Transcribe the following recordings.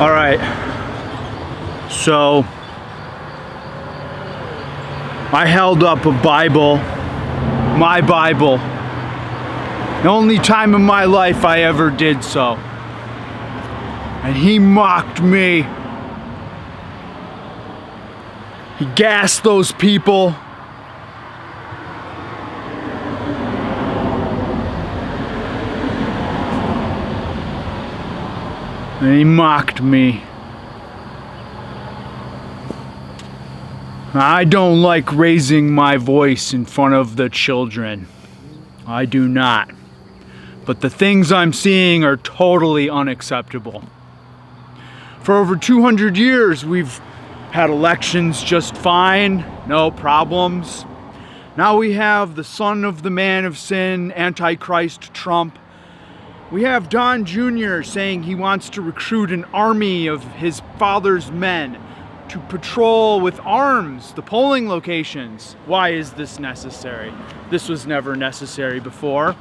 All right, so I held up a Bible, my Bible, the only time in my life I ever did so, and he mocked me. He gassed those people. And he mocked me. I don't like raising my voice in front of the children. I do not. But the things I'm seeing are totally unacceptable. For over 200 years, we've had elections just fine, no problems. Now we have the son of the man of sin, Antichrist Trump. We have Don Jr. saying he wants to recruit an army of his father's men to patrol with arms the polling locations. Why is this necessary? This was never necessary before.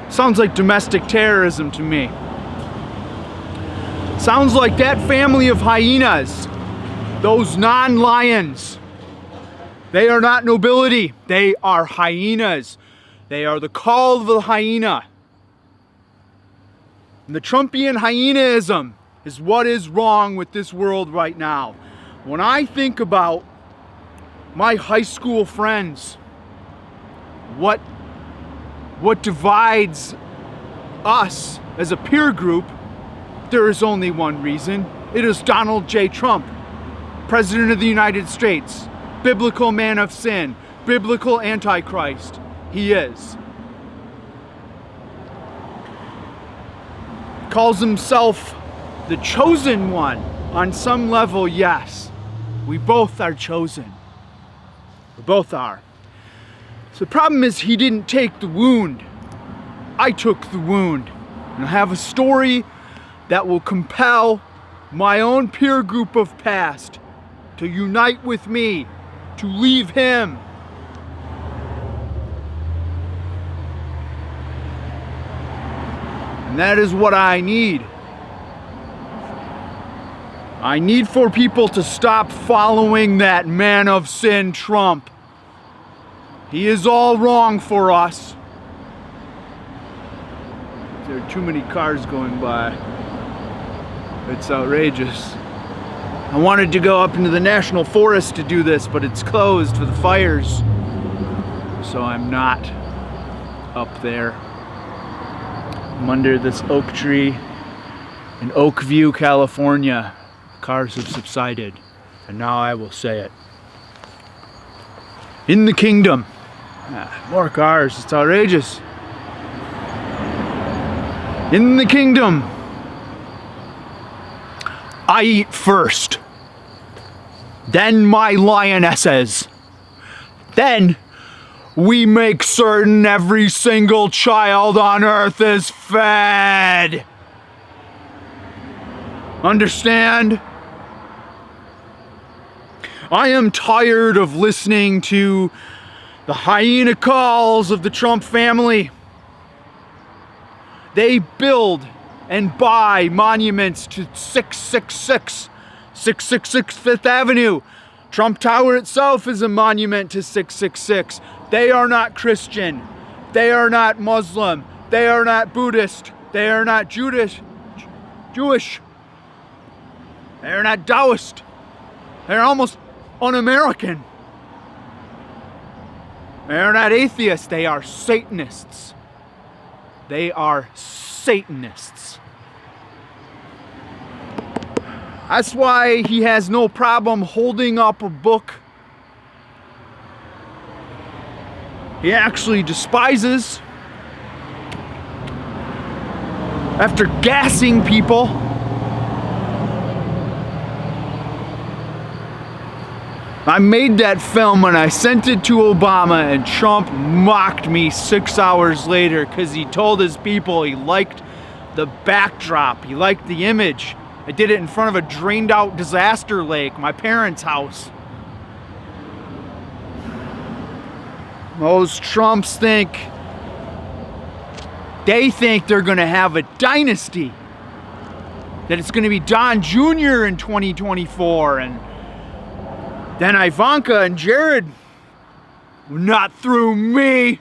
Sounds like domestic terrorism to me. Sounds like that family of hyenas, those non-lions. They are not nobility, they are hyenas. They are the call of the hyena. And the Trumpian hyenaism is what is wrong with this world right now. When I think about my high school friends, what divides us as a peer group, there is only one reason. It is Donald J. Trump, President of the United States, biblical man of sin, biblical Antichrist. He is. Calls himself the chosen one. On some level, yes. We both are chosen. We both are. So the problem is he didn't take the wound. I took the wound. And I have a story that will compel my own peer group of past to unite with me, to leave him. And that is what I need. I need for people to stop following that man of sin, Trump. He is all wrong for us. There are too many cars going by. It's outrageous. I wanted to go up into the national forest to do this, but it's closed for the fires. So I'm not up there. I'm under this oak tree in Oakview, California. Cars have subsided, and now I will say it. In the kingdom. More cars, it's outrageous. In the kingdom, I eat first, then my lionesses, then we make certain every single child on earth is fed. Understand? I am tired of listening to the hyena calls of the Trump family. They build and buy monuments to 666 Fifth Avenue. Trump Tower itself is a monument to 666. They are not Christian. They are not Muslim. They are not Buddhist. They are not Jewish. They are not Taoist. They're almost un-American. They are not atheists. They are Satanists. They are Satanists. That's why he has no problem holding up a book he actually despises after gassing people. I made that film and I sent it to Obama, and Trump mocked me 6 hours later because he told his people he liked the backdrop, he liked the image. I did it in front of a drained out disaster lake, my parents' house. Those Trumps think they're gonna have a dynasty. that it's going to be Don Jr. in 2024, and then Ivanka and Jared. Not through me.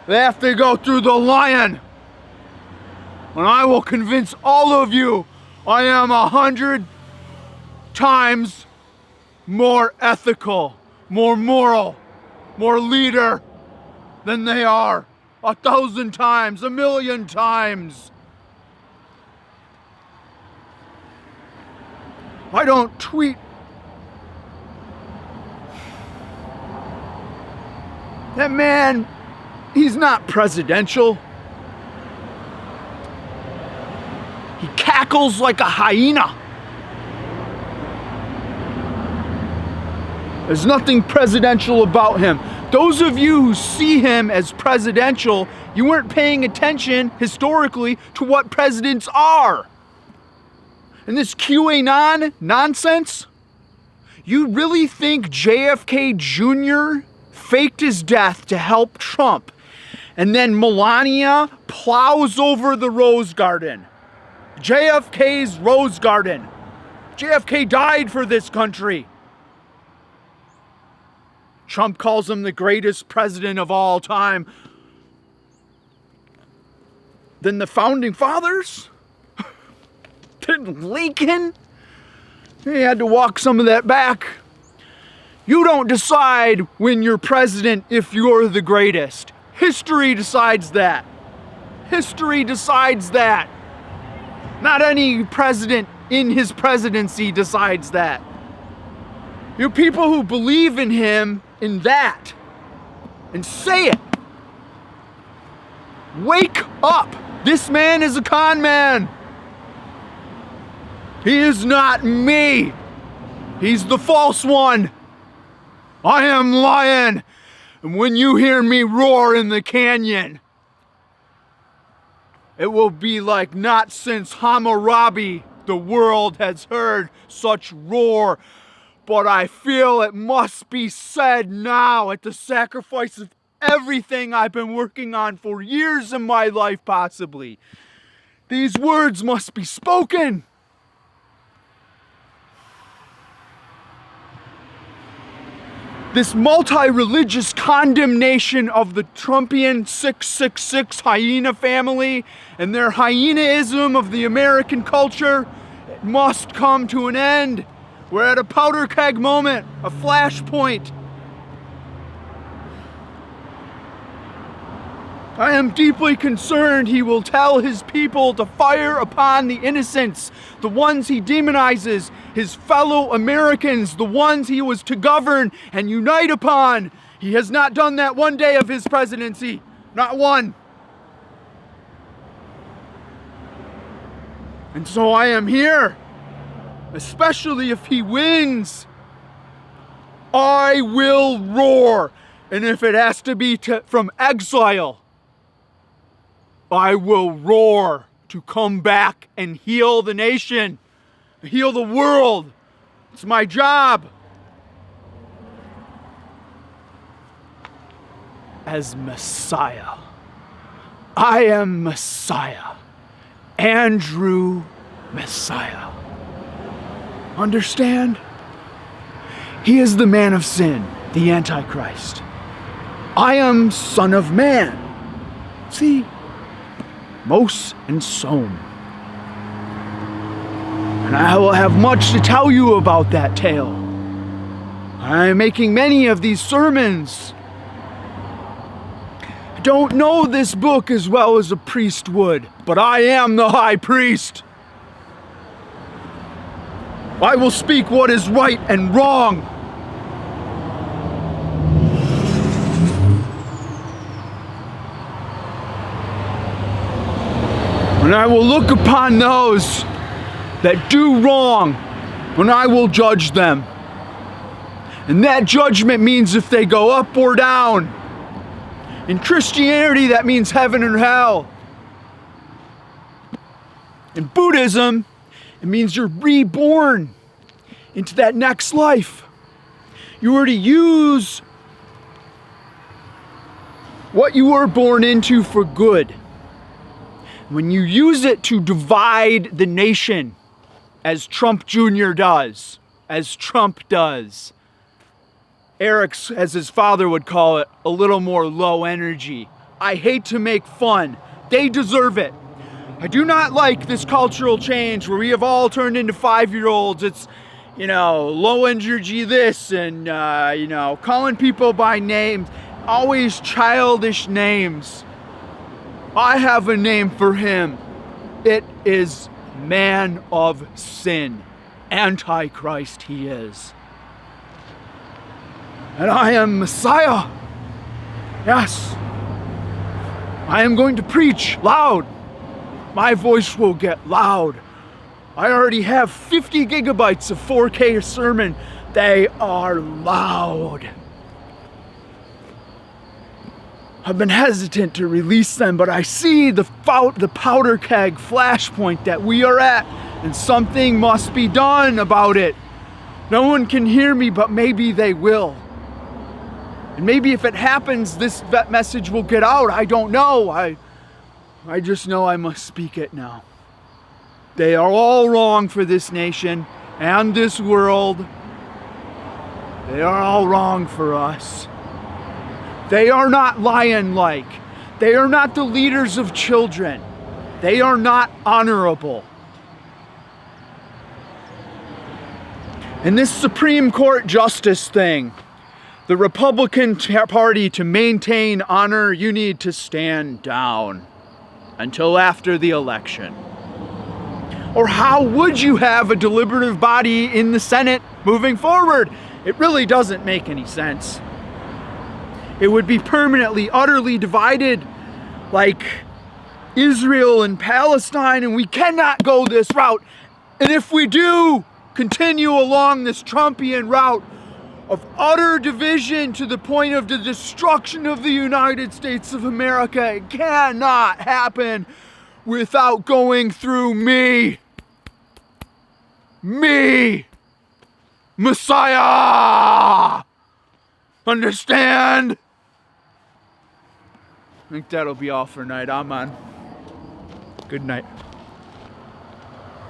They have to go through the lion. And I will convince all of you I am 100 times more ethical, more moral, more leader than they are. 1,000 times, 1,000,000 times. I don't tweet. That man, he's not presidential. He cackles like a hyena. There's nothing presidential about him. Those of you who see him as presidential, you weren't paying attention historically to what presidents are. And this QAnon nonsense, you really think JFK Jr. faked his death to help Trump, and then Melania plows over the Rose Garden? JFK's Rose Garden. JFK died for this country. Trump calls him the greatest president of all time. Then the founding fathers? Lincoln? He had to walk some of that back. You don't decide when you're president if you're the greatest. History decides that. History decides that. Not any president in his presidency decides that. You people who believe in him, in that, and say it. Wake up! This man is a con man. He is not me. He's the false one. I am lion. And when you hear me roar in the canyon, it will be like not since Hammurabi the world has heard such roar. But I feel it must be said now at the sacrifice of everything I've been working on for years in my life, possibly. These words must be spoken. This multi-religious condemnation of the Trumpian 666 hyena family and their hyenaism of the American culture, it must come to an end. We're at a powder keg moment, a flashpoint. I am deeply concerned he will tell his people to fire upon the innocents, the ones he demonizes, his fellow Americans, the ones he was to govern and unite upon. He has not done that one day of his presidency, not one. And so I am here, especially if he wins. I will roar, and if it has to be from exile, I will roar to come back and heal the nation, heal the world. It's my job. As Messiah. I am Messiah. Andrew Messiah. Understand? He is the man of sin, the Antichrist. I am Son of Man. See? Mos and Som. And I will have much to tell you about that tale. I am making many of these sermons. I don't know this book as well as a priest would, but I am the high priest. I will speak what is right and wrong. And I will look upon those that do wrong, and I will judge them. And that judgment means if they go up or down. In Christianity, that means heaven and hell. In Buddhism, it means you're reborn into that next life. You are to use what you were born into for good. when you use it to divide the nation, as Trump Jr. does, as Trump does, Eric's, as his father would call it, a little more low energy. I hate to make fun. They deserve it. I do not like this cultural change where we have all turned into 5-year-olds. It's, low energy this and, calling people by names. Always childish names. I have a name for him. It is man of sin. Antichrist he is. And I am Messiah. Yes. I am going to preach loud. My voice will get loud. I already have 50 gigabytes of 4K sermon. They are loud. I've been hesitant to release them, but I see the powder keg flashpoint that we are at, and something must be done about it. No one can hear me, but maybe they will. And maybe if it happens, that message will get out. I don't know. I just know I must speak it now. They are all wrong for this nation and this world. They are all wrong for us. They are not lion-like. They are not the leaders of children. They are not honorable. And this Supreme Court justice thing, the Republican Party, to maintain honor, you need to stand down until after the election. Or how would you have a deliberative body in the Senate moving forward? It really doesn't make any sense. It would be permanently, utterly divided like Israel and Palestine, and we cannot go this route. And if we do continue along this Trumpian route of utter division to the point of the destruction of the United States of America, it cannot happen without going through me. Me! Messiah! Understand? I think that'll be all for tonight. I'm on. Good night.